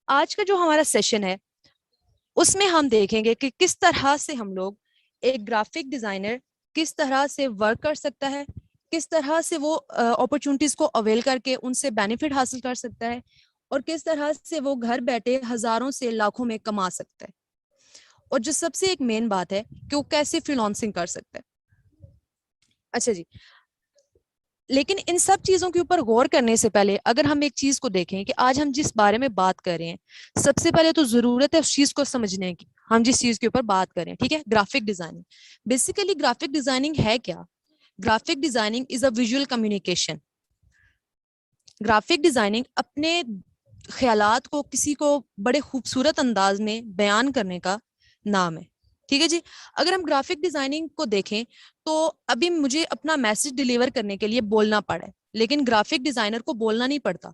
आज का जो हमारा सेशन है उसमें हम देखेंगे कि किस तरह से हम लोग एक ग्राफिक डिजाइनर किस तरह से वर्क कर सकता है, किस तरह से वो अपॉर्चुनिटीज को अवेल करके उनसे बेनिफिट हासिल कर सकता है और किस तरह से वो घर बैठे हजारों से लाखों में कमा सकता है। और जो सबसे एक मेन बात है कि वो कैसे फ्रीलांसिंग कर सकता है। अच्छा जी, लेकिन इन सब चीजों के ऊपर गौर करने से पहले अगर हम एक चीज को देखें कि आज हम जिस बारे में बात कर रहे हैं, सबसे पहले तो जरूरत है उस चीज को समझने की। हम जिस चीज के ऊपर बात करें, ठीक है, graphic designing. Basically graphic designing है क्या? Graphic designing is a visual communication. Graphic designing अपने ख्यालात को किसी को बड़े खूबसूरत अंदाज में बयान करने का नाम है। ठीक है जी। अगर हम ग्राफिक डिजाइनिंग को देखें तो अभी मुझे अपना मैसेज डिलीवर करने के लिए बोलना पड़ा है, लेकिन ग्राफिक डिजाइनर को बोलना नहीं पड़ता।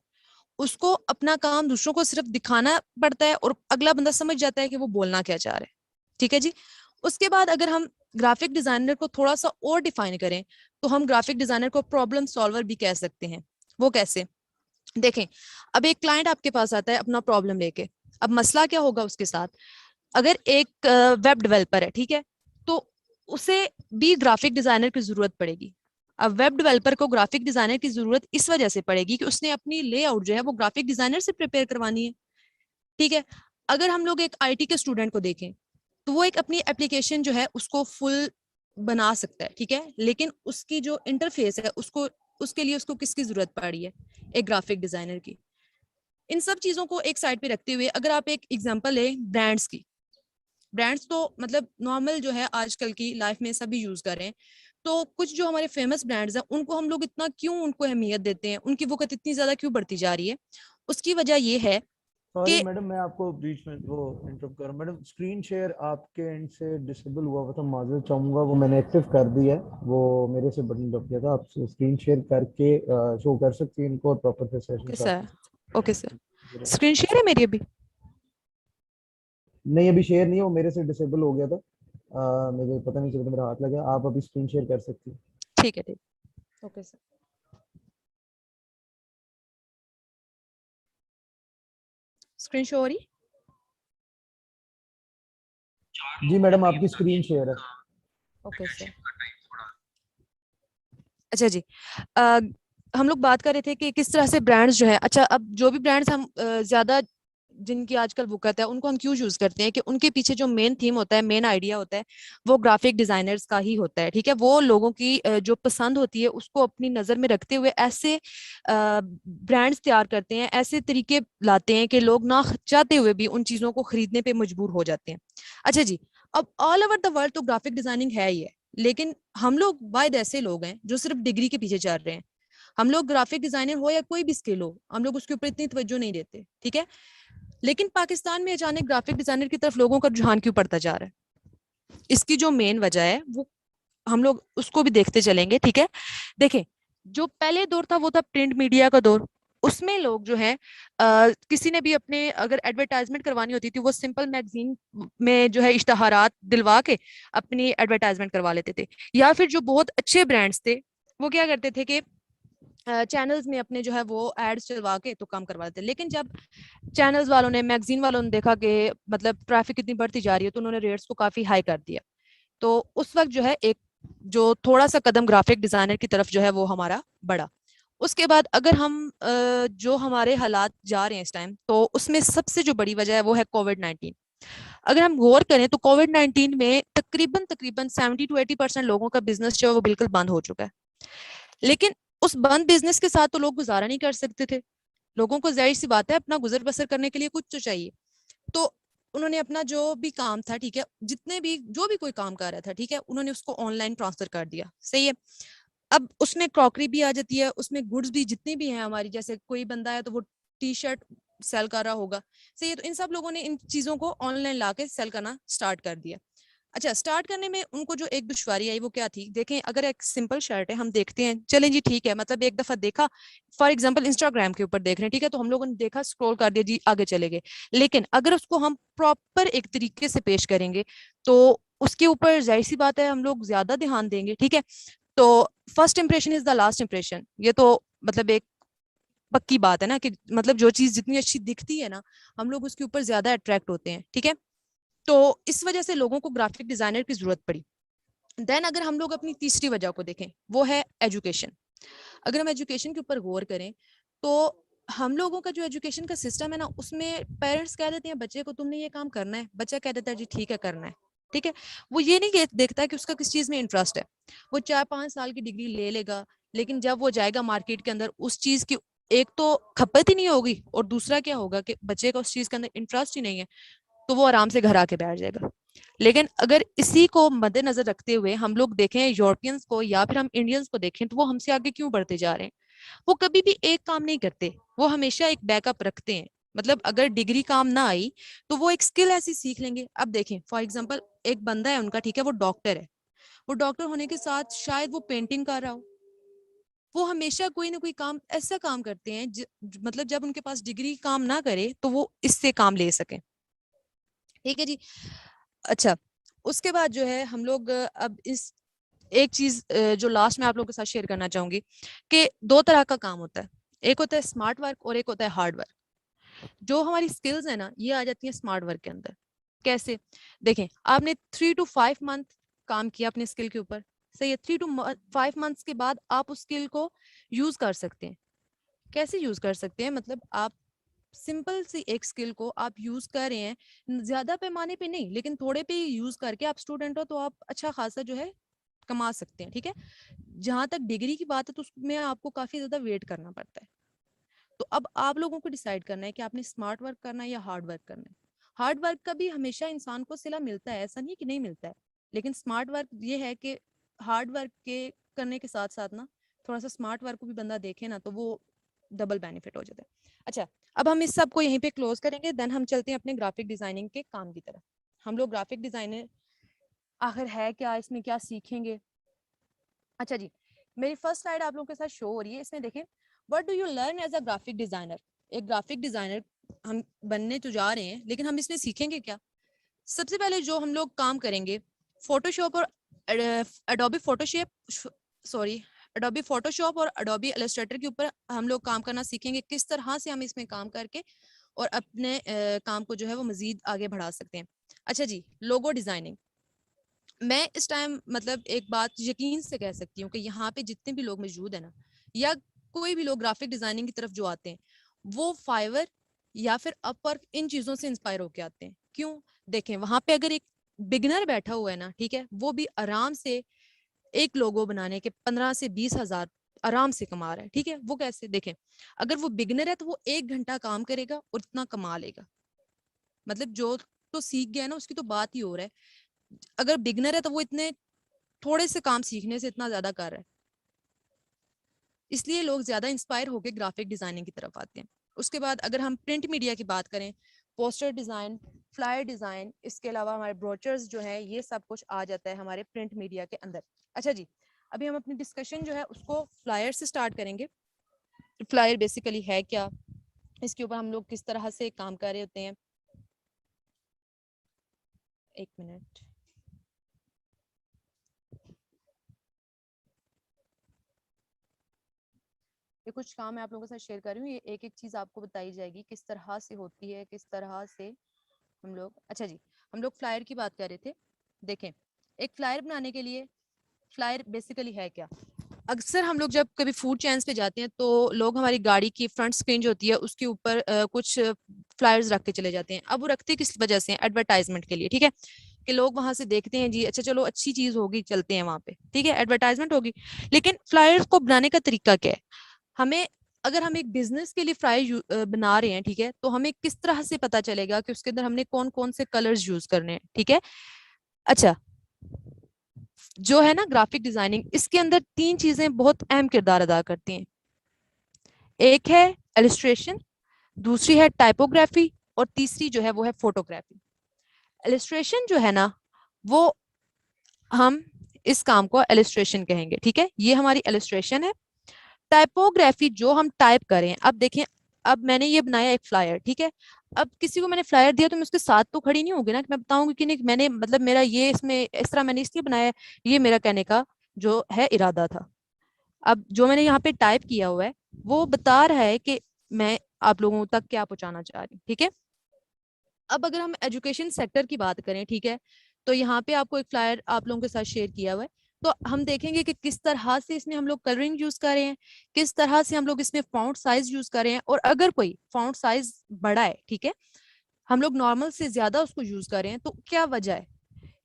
उसको अपना काम दूसरों को सिर्फ दिखाना पड़ता है और अगला बंदा समझ जाता है कि वो बोलना क्या चाह रहा है। ठीक है जी। उसके बाद अगर हम ग्राफिक डिजाइनर को थोड़ा सा और डिफाइन करें तो हम ग्राफिक डिजाइनर को प्रॉब्लम सॉल्वर भी कह सकते हैं। वो कैसे? देखें, अब एक क्लाइंट आपके पास आता है अपना प्रॉब्लम लेके। अब मसला क्या होगा उसके साथ? अगर एक वेब डेवलपर है, ठीक है, तो उसे भी ग्राफिक डिजाइनर की जरूरत पड़ेगी। अब वेब डेवलपर को ग्राफिक डिजाइनर की जरूरत इस वजह से पड़ेगी कि उसने अपनी लेआउट जो है वो ग्राफिक डिजाइनर से प्रिपेयर करवानी है। ठीक है। अगर हम लोग एक आईटी के स्टूडेंट को देखें तो वो एक अपनी एप्लीकेशन जो है उसको फुल बना सकता है, ठीक है, लेकिन उसकी जो इंटरफेस है उसको उसके लिए उसको किसकी जरूरत पड़ी है? एक ग्राफिक डिजाइनर की। इन सब चीजों को एक साइड पे रखते हुए अगर आप एक एग्जांपल ले ब्रांड्स की। ब्रांड्स तो मतलब नॉर्मल जो है आजकल की लाइफ में सभी यूज कर रहे हैं। तो कुछ जो हमारे फेमस ब्रांड्स हैं उनको हम लोग इतना क्यों उनको अहमियत देते हैं, उनकी वक़्त इतनी ज्यादा क्यों बढ़ती जा रही है? उसकी वजह ये है सॉरी कि मैडम, मैं आपको बीच में वो इंटरप्ट कर रहा हूँ। मैडम, स्क्रीन शेयर आपके एंड से डिसेबल हुआ हुआ था, माजूर चाहूँगा। वो मैंने एक्टिव कर दिया है, वो मेरे से बटन दब गया था। आप स्क्रीन शेयर करके शो कर सकती हैं इनको और प्रॉपर से session okay start sir. Okay sir. कर। स्क्रीन शेयर है मेरी अभी? नहीं, अभी शेयर नहीं है, वो मेरे से डिसेबल हो गया था। मुझे पता नहीं चला, मेरा हाथ लगा। आप अभी स्क्रीन शेयर कर सकती हैं। ठीक है, ठीक। Okay sir. स्क्रीन शो हो रही? जी मैडम, आपकी स्क्रीन शेयर है। Okay sir. अच्छा जी। अ, हम लोग बात कर रहे थे कि किस तरह से ब्रांड्स जो है, अच्छा अब जो भी ब्रांड्स हम ज्यादा जिनकी आजकल वुकत है उनको हम क्यों यूज करते हैं कि उनके पीछे जो मेन थीम होता है, मेन आइडिया होता है, वो ग्राफिक डिजाइनर्स का ही होता है। ठीक है, वो लोगों की जो पसंद होती है उसको अपनी नजर में रखते हुए ऐसे ब्रांड्स तैयार करते हैं, ऐसे तरीके लाते हैं कि लोग ना चाहते हुए भी उन चीजों को खरीदने पे मजबूर हो जाते हैं। अच्छा जी। अब ऑल ओवर द वर्ल्ड तो ग्राफिक डिजाइनिंग है ही है, लेकिन हम लोग वायद ऐसे लोग हैं जो सिर्फ डिग्री के पीछे चल रहे हैं। हम लोग ग्राफिक डिजाइनर हो या कोई भी स्किल हो, हम लोग उसके ऊपर इतनी तवज्जो नहीं देते। ठीक है। लेकिन पाकिस्तान में अचानक ग्राफिक डिजाइनर की तरफ लोगों का रुझान क्यों पड़ता जा रहा है? इसकी जो मेन वजह है वो हम लोग उसको भी देखते चलेंगे। ठीक है। देखें, जो पहले दौर था वो था प्रिंट मीडिया का दौर। उसमें लोग जो है किसी ने भी अपने अगर एडवर्टाइजमेंट करवानी होती थी वो सिंपल मैगजीन में जो है इश्तहारात दिलवा के अपनी एडवर्टाइजमेंट करवा लेते थे। या फिर जो बहुत अच्छे ब्रांड्स थे वो क्या करते थे कि चैनल्स में अपने जो है वो एड्स चलवा के तो काम करवा देते। लेकिन जब चैनल्स वालों ने, मैगजीन वालों ने देखा कि मतलब ट्रैफिक इतनी बढ़ती जा रही है तो उन्होंने रेट्स को काफी हाई कर दिया। तो उस वक्त जो है एक जो थोड़ा सा कदम ग्राफिक डिजाइनर की तरफ जो है वो हमारा बढ़ा। उसके बाद अगर हम जो हमारे हालात जा रहे हैं इस टाइम, तो उसमें सबसे जो बड़ी वजह है वो है कोविड 19। अगर हम गौर करें तो कोविड 19 में तकरीबन तकरीबन 70 to 80% लोगों का बिजनेस जो है वो बिल्कुल बंद हो चुका है। लेकिन उस बंद बिजनेस के साथ तो लोग गुजारा नहीं कर सकते थे। लोगों को जाहिर सी बात है अपना गुजर बसर करने के लिए कुछ तो चाहिए। तो उन्होंने अपना जो भी काम था, ठीक है, जितने भी जो भी कोई काम कर रहा था, ठीक है, उन्होंने उसको ऑनलाइन ट्रांसफर कर दिया। सही है। अब उसमें क्रॉकरी भी आ जाती है, उसमें गुड्स भी जितनी भी हैं हमारी, जैसे कोई बंदा है तो वो टी शर्ट सेल कर रहा होगा। सही है। तो इन सब लोगों ने इन चीजों को ऑनलाइन लाके सेल करना स्टार्ट कर दिया। अच्छा, स्टार्ट करने में उनको जो एक दुश्वारी आई वो क्या थी? देखें, अगर एक सिंपल शर्ट है, हम देखते हैं, चलें जी ठीक है, मतलब एक दफा देखा, फॉर एग्जांपल इंस्टाग्राम के ऊपर देख रहे हैं, ठीक है, तो हम लोगों ने देखा, स्क्रॉल कर दिया जी, आगे चले गए। लेकिन अगर उसको हम प्रॉपर एक तरीके से पेश करेंगे तो उसके ऊपर जाहिर सी बात है हम लोग ज्यादा ध्यान देंगे। ठीक है। तो first impression is the last impression, ये तो मतलब एक पक्की बात है ना कि मतलब जो चीज जितनी अच्छी दिखती है ना, हम लोग उसके ऊपर ज्यादा अट्रैक्ट होते हैं, ठीक है। तो इस वजह से लोगों को ग्राफिक डिजाइनर की जरूरत पड़ी। देन अगर हम लोग अपनी तीसरी वजह को देखें, वो है एजुकेशन। अगर हम एजुकेशन के ऊपर गौर करें तो हम लोगों का जो एजुकेशन का सिस्टम है ना, उसमें पेरेंट्स कह देते हैं बच्चे को तुमने ये काम करना है, बच्चा कह देता है जी ठीक है करना है, ठीक है। वो ये नहीं देखता है कि उसका किस चीज में इंटरेस्ट है। वो 4-5 साल की डिग्री ले लेगा, लेकिन जब वो जाएगा मार्केट के अंदर, उस चीज की एक तो खपत ही नहीं होगी, और दूसरा क्या होगा कि बच्चे का उस चीज के अंदर इंटरेस्ट ही नहीं है, तो वो आराम से घर आके बैठ जाएगा। लेकिन अगर इसी को मद्देनजर रखते हुए हम लोग देखें यूरोपियंस को या फिर हम इंडियंस को देखें, तो वो हमसे आगे क्यों बढ़ते जा रहे हैं। वो कभी भी एक काम नहीं करते, वो हमेशा एक बैकअप रखते हैं। मतलब अगर डिग्री काम ना आई तो वो एक स्किल ऐसी सीख लेंगे। अब देखें फॉर एग्जांपल, एक बंदा है उनका, ठीक है, वो डॉक्टर है। वो डॉक्टर होने के साथ शायद वो पेंटिंग कर रहा हो, वो हमेशा कोई ना कोई काम ऐसा काम करते हैं मतलब जब उनके पास डिग्री काम ना करे तो वो इससे काम ले सके, ठीक है जी। अच्छा, उसके बाद जो है हम लोग अब इस एक चीज जो लास्ट में आप लोगों के साथ शेयर करना चाहूंगी कि दो तरह का काम होता है। एक होता है स्मार्ट वर्क और एक होता है हार्ड वर्क। जो हमारी स्किल्स है ना, ये आ जाती है स्मार्ट वर्क के अंदर। कैसे? देखें, आपने 3 to 5 मंथ काम किया अपने स्किल के ऊपर, सही है। 3 to 5 मंथ्स के बाद आप उस स्किल को यूज कर सकते हैं। कैसे यूज कर सकते हैं? मतलब आप सिंपल सी एक स्किल को आप यूज कर रहे हैं, ज्यादा पैमाने पे नहीं लेकिन थोड़े पे यूज करके, आप स्टूडेंट हो तो आप अच्छा खासा जो है कमा सकते हैं, ठीक है। जहां तक डिग्री की बात है तो उसमें आपको काफी ज्यादा वेट करना पड़ता है। तो अब आप लोगों को डिसाइड करना है कि आपने स्मार्ट वर्क करना है या हार्ड वर्क करना है। हार्ड वर्क का भी हमेशा इंसान को सिला मिलता है, ऐसा नहीं कि नहीं मिलता है, लेकिन स्मार्ट वर्क ये है कि हार्ड वर्क के करने के साथ साथ ना, थोड़ा सा स्मार्ट वर्क को भी बंदा देखे ना, तो वो डबल बेनिफिट हो जाता है। अच्छा, अब हम इस सब को यहीं पे क्लोज करेंगे, देन हम चलते हैं अपने ग्राफिक डिजाइनिंग के काम की तरफ। हम लोग ग्राफिक डिजाइनर आखिर है क्या, इसमें क्या सीखेंगे। अच्छा जी, मेरी फर्स्ट स्लाइड आप लोगों के साथ शो हो रही है, इसमें देखें, what do you learn as a graphic designer. एक ग्राफिक डिजाइनर हम बनने तो जा रहे हैं, लेकिन हम इसमें सीखेंगे क्या। सबसे पहले जो हम लोग काम करेंगे, फोटोशॉप और Adobe Photoshop, sorry, Adobe Photoshop और एडोबी इलस्ट्रेटर के ऊपर हम लोग काम करना सीखेंगे, किस तरह से हम इसमें काम करके और अपने काम को जो है वो मजीद आगे बढ़ा सकते हैं। अच्छा जी, लोगो डिजाइनिंग। मैं इस टाइम मतलब एक बात यकीन से कह सकती हूँ कि यहाँ पे जितने भी लोग मौजूद है ना, या कोई भी लोग ग्राफिक डिजाइनिंग की तरफ जो आते हैं, वो फाइवर या फिर अपवर्क इन चीजों से इंस्पायर होके आते हैं। क्यों? देखें, वहां पे अगर एक बिगनर बैठा हुआ है ना, ठीक है, वो भी आराम से एक लोगो बनाने के 15 से 20 हजार आराम से कमा रहा है, ठीक है। वो कैसे? देखें, अगर वो बिगनर है तो वो 1 घंटा काम करेगा और इतना कमा लेगा। मतलब जो तो सीख गया है ना, उसकी तो बात ही हो रहा है। अगर बिगनर है तो वो इतने थोड़े से काम सीखने से इतना ज्यादा कर रहा है। इसलिए लोग ज्यादा इंस्पायर होकर ग्राफिक डिजाइनिंग की तरफ आते हैं। उसके बाद अगर हम प्रिंट मीडिया की बात करें, पोस्टर डिजाइन, फ्लायर डिजाइन, इसके अलावा हमारे ब्रोचर्स जो है, ये सब कुछ आ जाता है हमारे प्रिंट मीडिया के अंदर। अच्छा जी, अभी हम अपनी डिस्कशन जो है उसको फ्लायर से स्टार्ट करेंगे। फ्लायर बेसिकली है क्या, इसके ऊपर हम लोग किस तरह से काम कर रहे होते हैं। एक मिनट, ये कुछ काम मैं आप लोगों के साथ शेयर कर रही हूँ, ये एक एक चीज आपको बताई जाएगी किस तरह से होती है, किस तरह से हम लोग। अच्छा जी, हम लोग फ्लायर की बात कर रहे थे। देखें, एक फ्लायर बनाने के लिए, फ्लायर बेसिकली है क्या। अक्सर हम लोग जब कभी फूड चैन्स पे जाते हैं तो लोग हमारी गाड़ी की फ्रंट स्क्रीन जो होती है उसके ऊपर कुछ फ्लायर्स रख के चले जाते हैं। अब वो रखते किस वजह से? एडवर्टाइजमेंट के लिए, ठीक है, कि लोग वहां से देखते हैं जी, अच्छा चलो अच्छी चीज होगी, चलते हैं वहां पे, ठीक है, एडवर्टाइजमेंट होगी। लेकिन फ्लायर्स को बनाने का तरीका क्या है? हमें, अगर हम एक बिजनेस के लिए फ्लायर बना रहे हैं, ठीक है, तो हमें किस तरह से पता चलेगा कि उसके अंदर हमने कौन कौन से कलर्स यूज करने हैं, ठीक है। अच्छा, जो है ना ग्राफिक डिजाइनिंग, इसके अंदर 3 चीजें बहुत अहम किरदार अदा करती हैं। एक है इलस्ट्रेशन, दूसरी है टाइपोग्राफी, और तीसरी जो है वो है फोटोग्राफी। इलस्ट्रेशन जो है ना, वो हम इस काम को इलस्ट्रेशन कहेंगे, ठीक है, ये हमारी इलस्ट्रेशन है। टाइपोग्राफी जो हम टाइप करें, अब देखें, अब मैंने ये बनाया एक फ्लायर, ठीक है, अब किसी को मैंने फ्लायर दिया तो मैं उसके साथ तो खड़ी नहीं होगी ना कि मैं बताऊंगी कि नहीं मैंने, मतलब मेरा ये इसमें इस तरह मैंने इसलिए बनाया है। ये मेरा कहने का जो है इरादा था। अब जो मैंने यहाँ पे टाइप किया हुआ है वो बता रहा है कि मैं आप लोगों तक क्या पहुंचाना चाह रही हूँ, ठीक है। अब अगर हम एजुकेशन सेक्टर की बात करें, ठीक है, तो यहाँ पे आपको एक फ्लायर आप लोगों के साथ शेयर किया हुआ है। तो हम देखेंगे कि किस तरह से इसमें हम लोग कलरिंग यूज कर रहे हैं, किस तरह से हम लोग इसमें फॉन्ट साइज यूज कर रहे हैं, और अगर कोई फॉन्ट साइज बड़ा है, ठीक है, हम लोग नॉर्मल से ज्यादा उसको यूज कर रहे हैं, तो क्या वजह है।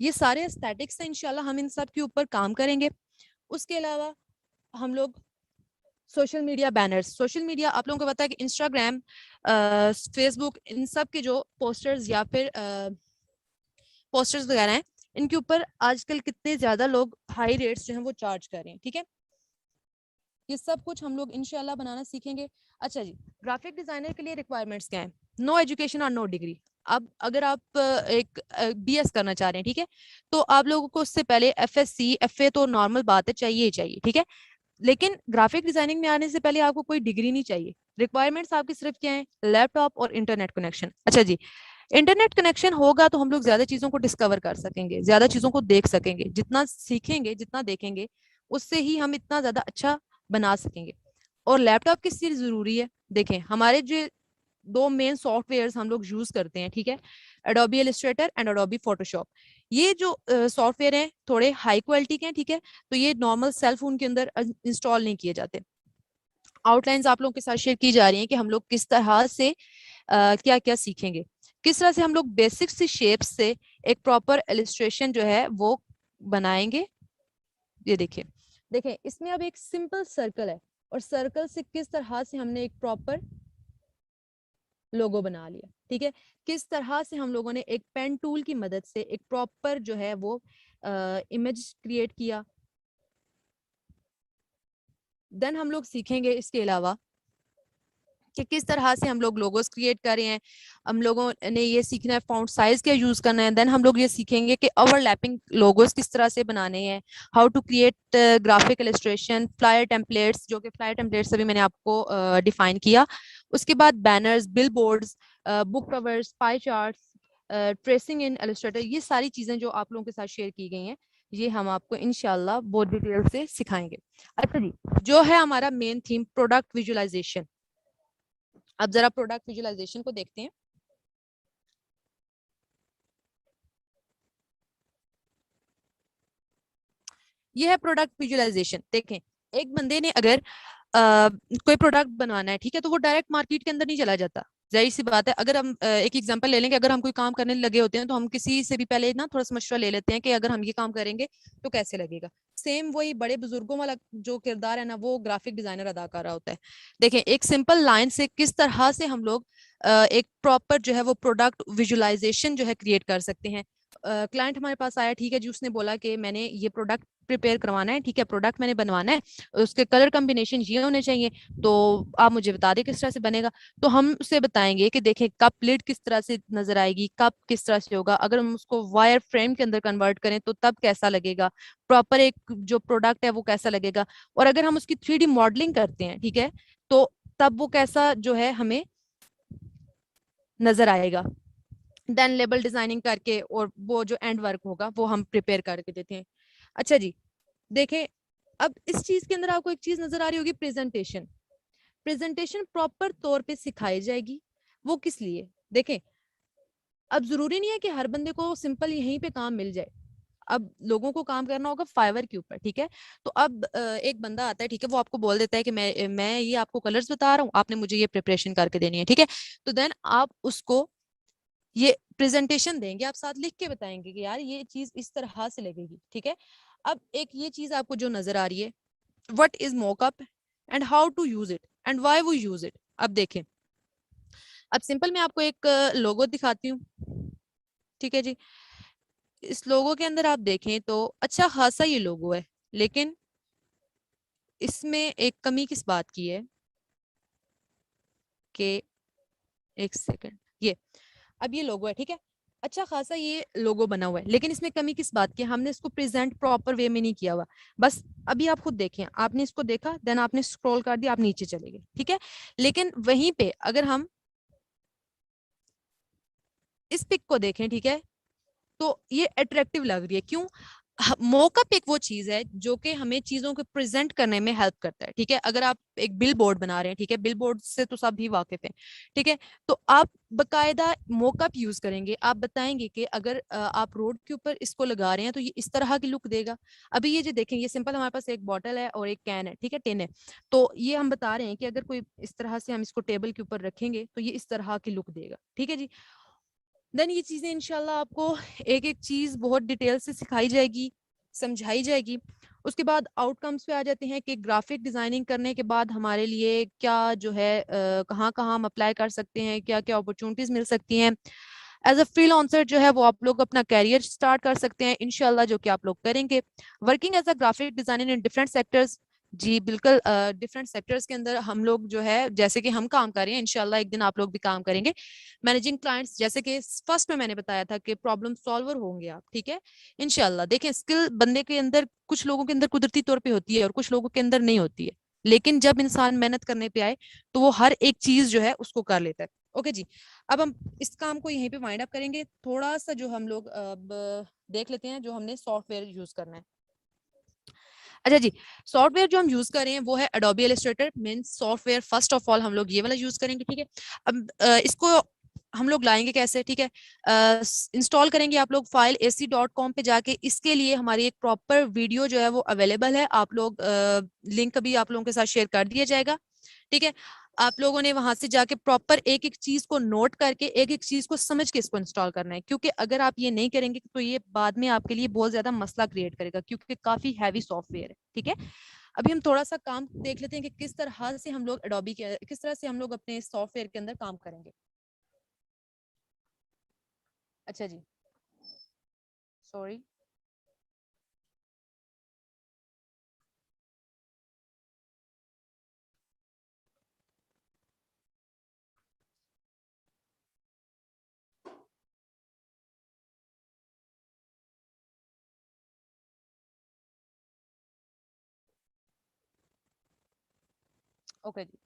ये सारे एस्थेटिक्स है, इंशाल्लाह हम इन सब के ऊपर काम करेंगे। उसके अलावा हम लोग social media banners, social media आप लोगों को पता है कि इंस्टाग्राम, फेसबुक, इन सब के जो पोस्टर्स या फिर पोस्टर्स वगैरह हैं, इनके ऊपर आजकल कितने ज्यादा लोग हाई रेट्स जो हैं वो चार्ज कर रहे हैं, ठीक है। ये सब कुछ हम लोग इंशाल्लाह बनाना सीखेंगे। अच्छा जी, ग्राफिक डिजाइनर के लिए रिक्वायरमेंट्स क्या है। नो एजुकेशन और नो डिग्री। अब अगर आप एक बीएस करना चाह रहे हैं, ठीक है, तो आप लोगों को उससे पहले एफएससी, एफए तो नॉर्मल बात है, चाहिए ही चाहिए, ठीक है। लेकिन ग्राफिक डिजाइनिंग में आने से पहले आपको कोई डिग्री नहीं चाहिए। रिक्वायरमेंट्स आपकी सिर्फ क्या है, लैपटॉप और इंटरनेट कनेक्शन। अच्छा जी, इंटरनेट कनेक्शन होगा तो हम लोग ज्यादा चीजों को डिस्कवर कर सकेंगे, ज्यादा चीजों को देख सकेंगे, जितना सीखेंगे जितना देखेंगे उससे ही हम इतना ज्यादा अच्छा बना सकेंगे। और लैपटॉप किस चीज जरूरी है, देखें हमारे जो दो मेन सॉफ्टवेयर्स हम लोग यूज करते हैं, ठीक है, Adobe Illustrator and Adobe Photoshop. ये जो सॉफ्टवेयर हैं थोड़े हाई क्वालिटी के हैं, ठीक है, तो ये नॉर्मल सेल फोन के अंदर इंस्टॉल नहीं किए जाते। आउटलाइंस आप लोगों के साथ शेयर की जा रही हैं कि हम लोग किस तरह से क्या क्या सीखेंगे, किस तरह से हम लोग बेसिक सी शेप्स से एक प्रॉपर इलस्ट्रेशन जो है वो बनाएंगे। ये देखिए, देखें इसमें अब एक सिंपल सर्कल है, और सर्कल से किस तरह से हमने एक प्रॉपर लोगो बना लिया, ठीक है। किस तरह से हम लोगों ने एक पेन टूल की मदद से एक प्रॉपर जो है वो इमेज क्रिएट किया। देन हम लोग सीखेंगे इसके अलावा कि किस तरह से हम लोग लोगोस क्रिएट कर रहे हैं। हम लोगों ने ये सीखना है फॉन्ट साइज क्या यूज करना है। देन हम लोग ये सीखेंगे कि ओवरलैपिंग लोगोस किस तरह से बनाने हैं, how to create graphic illustration, flyer templates, जो कि फ्लायर टेम्पलेट्स अभी मैंने आपको डिफाइन किया। उसके बाद banners, billboards, book covers, pie charts, tracing in Illustrator, ये सारी चीजें जो आप लोगों के साथ शेयर की गई हैं, ये हम आपको इंशाल्लाह बहुत डिटेल से सिखाएंगे। अच्छा जी, जो है हमारा मेन थीम प्रोडक्ट विजुअलाइजेशन। अब जरा प्रोडक्ट विजुअलाइजेशन को देखते हैं। ये है प्रोडक्ट विजुअलाइजेशन। देखें, एक बंदे ने अगर कोई प्रोडक्ट बनवाना है, ठीक है, तो वो डायरेक्ट मार्केट के अंदर नहीं चला जाता। जाहिर सी बात है, अगर हम एक एग्जांपल ले लेंगे, अगर हम कोई काम करने लगे होते हैं तो हम किसी से भी पहले ना थोड़ा सा मशवरा ले लेते हैं कि अगर हम ये काम करेंगे तो कैसे लगेगा। सेम वही बड़े बुजुर्गों वाला जो किरदार है ना, वो ग्राफिक डिजाइनर अदा कर रहा होता है। देखें, एक सिंपल लाइन से किस तरह से हम लोग एक प्रॉपर जो है वो प्रोडक्ट विजुअलाइजेशन जो है क्रिएट कर सकते हैं। क्लाइंट हमारे पास आया, ठीक है जी, उसने बोला कि मैंने ये प्रोडक्ट प्रिपेयर करवाना है, ठीक है, प्रोडक्ट मैंने बनवाना है, उसके कलर कॉम्बिनेशन ये होने चाहिए, तो आप मुझे बता दें किस तरह से बनेगा। तो हम उसे बताएंगे कि देखें कप लिड किस तरह से नजर आएगी, कप किस तरह से होगा, अगर हम उसको वायर फ्रेम के अंदर कन्वर्ट करें तो तब कैसा लगेगा, प्रॉपर एक जो प्रोडक्ट है वो कैसा लगेगा, और अगर हम उसकी 3D मॉडलिंग करते हैं, ठीक है, तो तब वो कैसा जो है हमें नजर आएगा। देन लेबल डिजाइनिंग करके और वो जो एंड वर्क होगा वो हम प्रिपेयर करके देते हैं। अच्छा जी, देखें, अब इस चीज के अंदर आपको एक चीज नजर आ रही होगी, प्रेजेंटेशन। प्रेजेंटेशन प्रॉपर तौर पे सिखाई जाएगी। वो किस लिए, देखें, अब जरूरी नहीं है कि हर बंदे को सिंपल यहीं पे काम मिल जाए। अब लोगों को काम करना होगा फाइवर के ऊपर, ठीक है। तो अब एक बंदा आता है, ठीक है, वो आपको बोल देता है कि मैं ये आपको कलर्स बता रहा हूँ, आपने मुझे ये प्रिपरेशन करके देनी है, ठीक है। तो देन आप उसको ये प्रेजेंटेशन देंगे, आप साथ लिख के बताएंगे कि यार ये चीज इस तरह से लगेगी, ठीक है। अब एक ये चीज आपको जो नजर आ रही है, what is mockup and how to use it and why we use it. अब देखें, अब सिंपल मैं आपको एक लोगो दिखाती हूँ, ठीक है जी। इस लोगो के अंदर आप देखें तो अच्छा खासा ये लोगो है, लेकिन इसमें एक कमी किस बात की है कि एक सेकंड, ये अब ये लोगो है, ठीक है, अच्छा खासा ये लोगो बना हुआ है, लेकिन इसमें कमी किस बात की है, हमने इसको प्रेजेंट प्रॉपर वे में नहीं किया हुआ। बस अभी आप खुद देखें, आपने इसको देखा, देन आपने स्क्रॉल कर दिया, आप नीचे चले गए, ठीक है। लेकिन वहीं पे अगर हम इस पिक को देखें, ठीक है, तो ये अट्रैक्टिव लग रही है, क्यों। मोकअप एक वो चीज है जो कि हमें चीजों को प्रेजेंट करने में हेल्प करता है, ठीक है। अगर आप एक बिल बोर्ड बना रहे हैं, ठीक है, बिल बोर्ड से तो सब ही वाकिफ हैं, ठीक है, तो आप बकायदा मोकअप यूज करेंगे, आप बताएंगे कि अगर आप रोड के ऊपर इसको लगा रहे हैं तो ये इस तरह की लुक देगा। अभी ये जो देखें, ये सिंपल हमारे पास एक बॉटल है और एक कैन है, ठीक है, टिन है, तो ये हम बता रहे हैं कि अगर कोई इस तरह से हम इसको टेबल के ऊपर रखेंगे तो ये इस तरह की लुक देगा, ठीक है जी। देन ये चीजें इंशाल्लाह आपको एक एक चीज बहुत डिटेल से सिखाई जाएगी, समझाई जाएगी। उसके बाद आउटकम्स पे आ जाते हैं कि ग्राफिक डिजाइनिंग करने के बाद हमारे लिए क्या जो है, कहाँ कहाँ हम अप्लाई कर सकते हैं, क्या क्या अपॉर्चुनिटीज मिल सकती हैं। एज अ फ्रीलांसर जो है वो आप लोग अपना कैरियर स्टार्ट कर सकते हैं इंशाल्लाह, जो कि आप लोग करेंगे। Working as a graphic designer in different sectors, जी बिल्कुल, डिफरेंट सेक्टर्स के अंदर हम लोग जो है, जैसे कि हम काम कर रहे हैं, इंशाल्लाह एक दिन आप लोग भी काम करेंगे। मैनेजिंग क्लाइंट्स, जैसे कि फर्स्ट में मैंने बताया था कि प्रॉब्लम सॉल्वर होंगे आप, ठीक है। इंशाल्लाह देखें, स्किल बंदे के अंदर, कुछ लोगों के अंदर कुदरती तौर पे होती है और कुछ लोगों के अंदर नहीं होती है, लेकिन जब इंसान मेहनत करने पे आए तो वो हर एक चीज जो है उसको कर लेता है। ओके जी, अब हम इस काम को यहीं पे वाइंड अप करेंगे। थोड़ा सा जो हम लोग अब देख लेते हैं जो हमने सॉफ्टवेयर यूज करना है। अच्छा जी, सॉफ्टवेयर जो हम यूज कर रहे हैं वो है Adobe Illustrator means software. First of all हम लोग ये वाला यूज करेंगे, ठीक है। अब इसको हम लोग लाएंगे कैसे, ठीक है, इंस्टॉल करेंगे आप लोग फाइल ac.com पे जाके। इसके लिए हमारी एक प्रॉपर वीडियो जो है वो अवेलेबल है, आप लोग लिंक भी आप लोगों के साथ शेयर कर दिया जाएगा, ठीक है। आप लोगों ने वहां से जाके प्रॉपर एक एक चीज को नोट करके, एक एक चीज को समझ के इसको इंस्टॉल करना है, क्योंकि अगर आप ये नहीं करेंगे तो ये बाद में आपके लिए बहुत ज्यादा मसला क्रिएट करेगा, क्योंकि काफी हैवी सॉफ्टवेयर है, ठीक है। अभी हम थोड़ा सा काम देख लेते हैं कि किस तरह से हम लोग एडोबी के, किस तरह से हम लोग अपने सॉफ्टवेयर के अंदर काम करेंगे। अच्छा जी, सॉरी। ओके जी,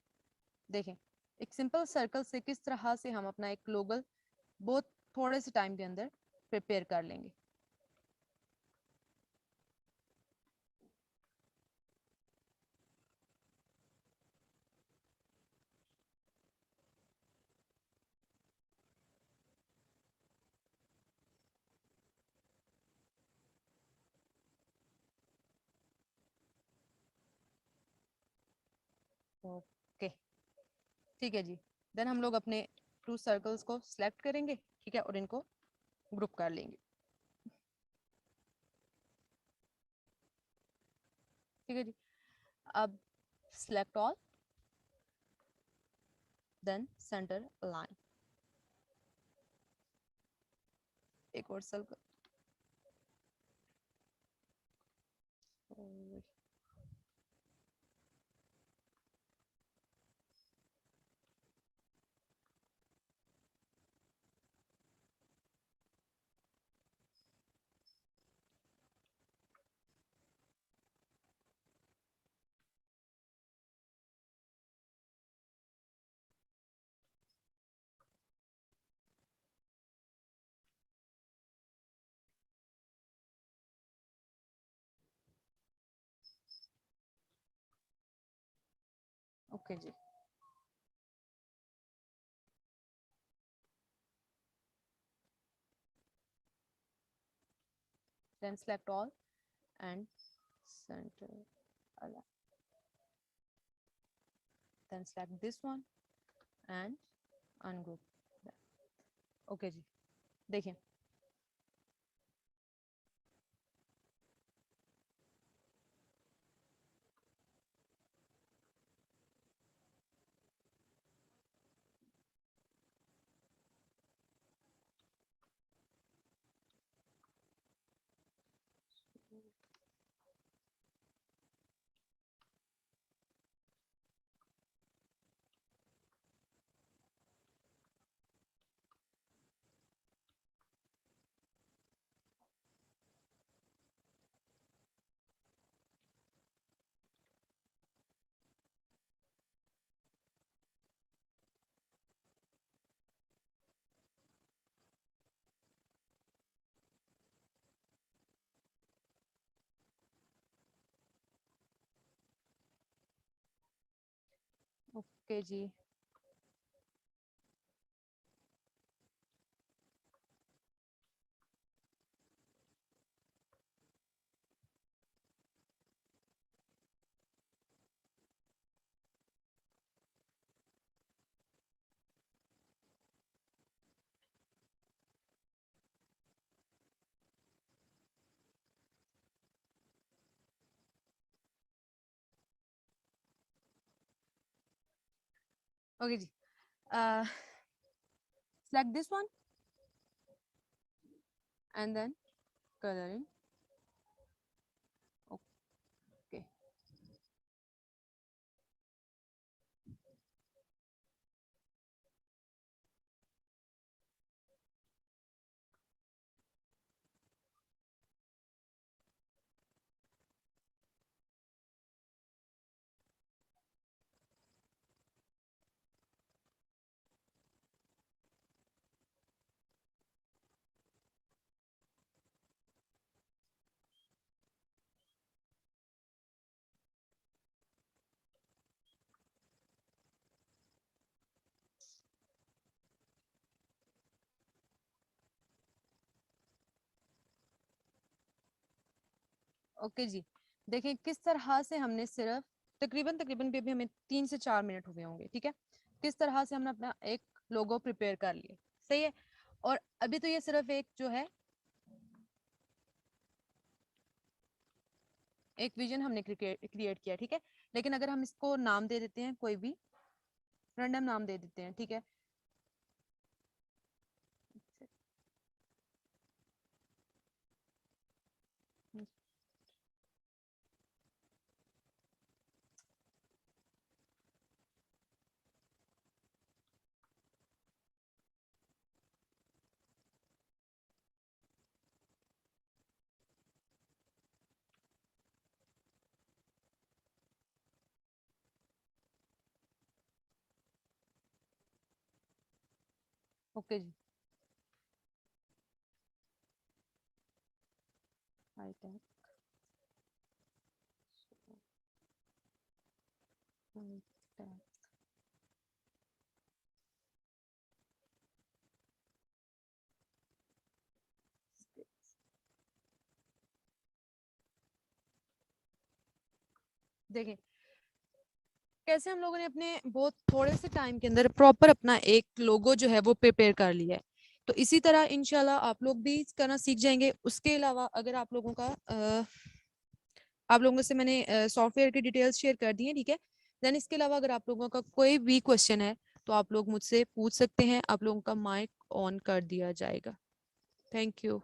देखें, एक सिंपल सर्कल से किस तरह से हम अपना एक ग्लोबल बहुत थोड़े से टाइम के अंदर प्रिपेयर कर लेंगे। ओके, ठीक है जी। देन हम लोग अपने टू सर्कल्स को सिलेक्ट करेंगे, ठीक है, और इनको ग्रुप कर लेंगे, ठीक है जी। अब select all, then centre line, एक और सर्कल। ओके जी, then select all and centre align, then select this one and ungroup. Okay जी, देखिए, ओके जी। ओके जी, select this one and then coloring. Okay. Okay जी, देखिए किस तरह से हमने सिर्फ तकरीबन तकरीबन भी हमें 3 से 4 मिनट हुए होंगे, ठीक है। किस तरह से हमने अपना एक लोगो प्रिपेयर कर लिए, सही है। और अभी तो ये सिर्फ एक जो है एक विजन हमने क्रिएट किया, ठीक है। लेकिन अगर हम इसको नाम दे देते हैं, कोई भी रैंडम नाम दे देते हैं, ठीक है। ओके जी, हाईटेक देखिए कैसे हम लोगों ने अपने बहुत थोड़े से टाइम के अंदर प्रॉपर अपना एक लोगो जो है वो प्रिपेयर कर लिया है। तो इसी तरह इंशाल्लाह आप लोग भी करना सीख जाएंगे। उसके अलावा अगर आप लोगों का आप लोगों से मैंने सॉफ्टवेयर की डिटेल्स शेयर कर दी है, ठीक है। देन इसके अलावा अगर आप लोगों का कोई भी क्वेश्चन है तो आप लोग मुझसे पूछ सकते हैं। आप लोगों का माइक ऑन कर दिया जाएगा। Thank you.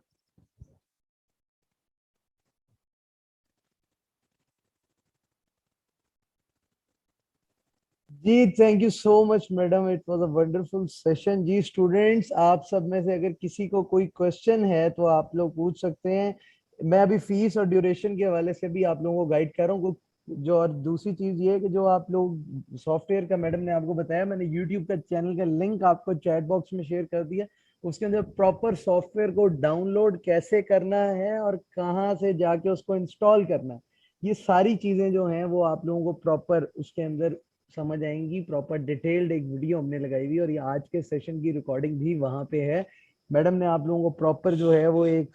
जी thank you so much madam, it was a wonderful session. जी स्टूडेंट्स, आप सब में से अगर किसी को कोई क्वेश्चन है तो आप लोग पूछ सकते हैं। मैं अभी फीस और ड्यूरेशन के हवाले से भी आप लोगों को गाइड कर रहा हूँ। जो और दूसरी चीज ये है कि जो आप लोग सॉफ्टवेयर का मैडम ने आपको बताया, मैंने यूट्यूब का चैनल का लिंक आपको चैट बॉक्स में शेयर कर दिया। उसके अंदर प्रॉपर सॉफ्टवेयर को डाउनलोड कैसे करना है और कहाँ से जाके उसको इंस्टॉल करना है, ये सारी चीजें जो हैं वो आप लोगों को प्रॉपर उसके अंदर समझ आएंगी। प्रॉपर डिटेल्ड एक वीडियो हमने लगाई हुई और ये आज के सेशन की रिकॉर्डिंग भी वहां पे है। मैडम ने आप लोगों को प्रॉपर जो है वो एक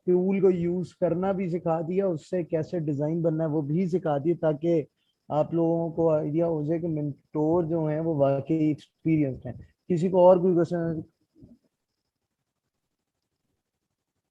टूल को यूज करना भी सिखा दिया, उससे कैसे डिजाइन बनना है वो भी सिखा दिया, ताकि आप लोगों को आइडिया हो जाए कि मेंटोर जो है वो वाकई एक्सपीरियंस्ड है। किसी को और कोई क्वेश्चन?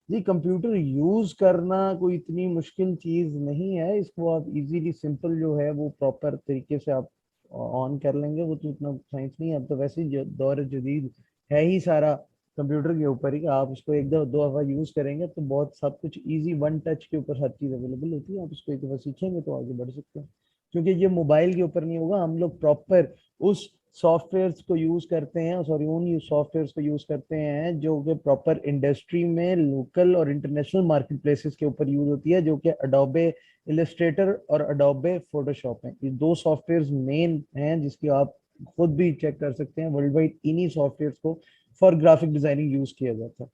जी कंप्यूटर यूज करना कोई इतनी मुश्किल चीज नहीं है, इसको आप इजीली सिंपल जो है वो प्रॉपर तरीके से आप ऑन कर लेंगे। वो तो इतना साइंस नहीं है, अब तो वैसे ही दौर जदीद है ही सारा कंप्यूटर के ऊपर ही। आप इसको एक दो दो दफा यूज करेंगे तो बहुत सब कुछ इजी, वन टच के ऊपर हर चीज अवेलेबल होती है। आप इसको एक दफा सीखेंगे तो आगे बढ़ सकते हैं, क्योंकि ये मोबाइल के ऊपर नहीं होगा। हम लोग प्रॉपर उस सॉफ्टवेयर्स को यूज करते हैं, सॉरी उन सॉफ्टवेयर्स को यूज करते हैं जो कि प्रॉपर इंडस्ट्री में लोकल और इंटरनेशनल मार्केट प्लेसेस के ऊपर यूज होती है, जो कि अडोबे इलस्ट्रेटर और अडोबे फोटोशॉप है। ये दो सॉफ्टवेयर्स मेन हैं जिसकी आप खुद भी चेक कर सकते हैं। वर्ल्ड वाइड इन्हीं सॉफ्टवेयर्स को फॉर ग्राफिक डिजाइनिंग यूज किया जाता है।